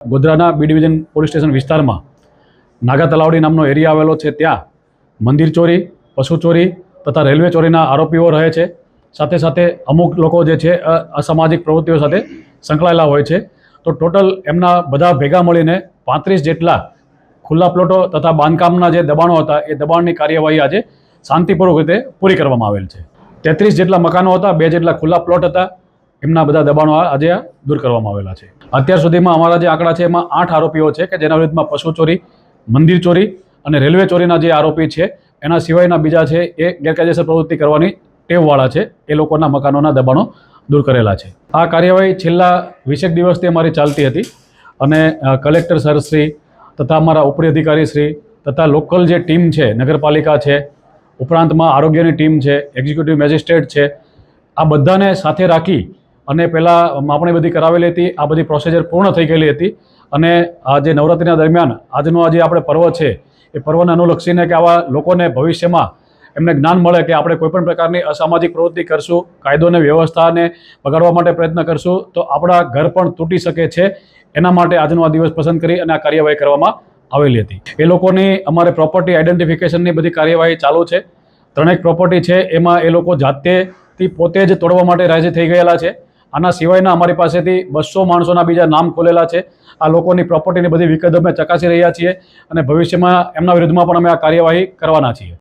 ગોધરાના B division police station વિસ્તારમાં નાગા તલાવડી નામનો area આવેલો છે। ત્યાં મંદિર ચોરી, પશુ ચોરી તથા રેલવે ચોરીના આરોપીઓ રહે છે। સાથે સાથે અમુક લોકો જે છે અસામાજિક પ્રવૃત્તિઓ સાથે સંકળાયેલા હોય છે। તો ટોટલ એમના બધા ભેગા મળીને 35 જેટલા ખુલ્લા પ્લોટો તથા બાંધકામના જે દબાણો હતા એ દબાણની કાર્યવાહી આજે શાંતિપૂર્વક રીતે પૂરી કરવામાં આવેલ છે। 33 જેટલા મકાનો હતા, 2 જેટલા ખુલ્લા પ્લોટ હતા, એમના બધા દબાણો આજે દૂર કરવામાં આવેલા છે। અત્યાર સુધીમાં અમારા જે આંકડા છે એમાં 8 આરોપીઓ છે કે જેના વિરુદ્ધમાં પશુ ચોરી, મંદિર ચોરી અને રેલવે ચોરીના જે આરોપી છે એના સિવાયના બીજા છે એ ગેરકાયદેસર પ્રવૃત્તિ કરવાની ટેવવાળા છે, એ લોકોના મકાનોના દબાણો દૂર કરેલા છે। આ કાર્યવાહી છેલ્લા 20 દિવસથી અમારી ચાલતી હતી અને કલેક્ટર સરશ્રી તથા અમારા ઉપરી અધિકારીશ્રી તથા લોકલ જે ટીમ છે, નગરપાલિકા છે, ઉપરાંતમાં આરોગ્યની ટીમ છે, એક્ઝિક્યુટિવ મેજિસ્ટ્રેટ છે, આ બધાને સાથે રાખી અને પહેલાં માપણી બધી કરાવેલી હતી। આ બધી પ્રોસિજર પૂર્ણ થઈ ગયેલી હતી અને આ જે નવરાત્રિના દરમિયાન આજનો આજે આપણે પર્વ છે એ પર્વને અનુલક્ષીને કે આવા લોકોને ભવિષ્યમાં એમને જ્ઞાન મળે કે આપણે કોઈપણ પ્રકારની અસામાજિક પ્રવૃત્તિ કરશું, કાયદો અને વ્યવસ્થાને બગાડવા માટે પ્રયત્ન કરશું તો આપણા ઘર પણ તૂટી શકે છે। એના માટે આજનો આ દિવસ પસંદ કરી અને આ કાર્યવાહી કરવામાં આવેલી હતી। એ લોકોની અમારે પ્રોપર્ટી આઈડેન્ટિફિકેશનની બધી કાર્યવાહી ચાલુ છે। 3 પ્રોપર્ટી છે એમાં એ લોકો જાતેથી પોતે જ તોડવા માટે રાજી થઈ ગયેલા છે। આના સિવાયના અમારી પાસેથી 200 માણસોના બીજા નામ ખોલેલા છે। આ લોકોની પ્રોપર્ટીની બધી વિગત અમે ચકાસી રહ્યા છીએ અને ભવિષ્યમાં એમના વિરુદ્ધમાં પણ અમે આ કાર્યવાહી કરવાના છીએ।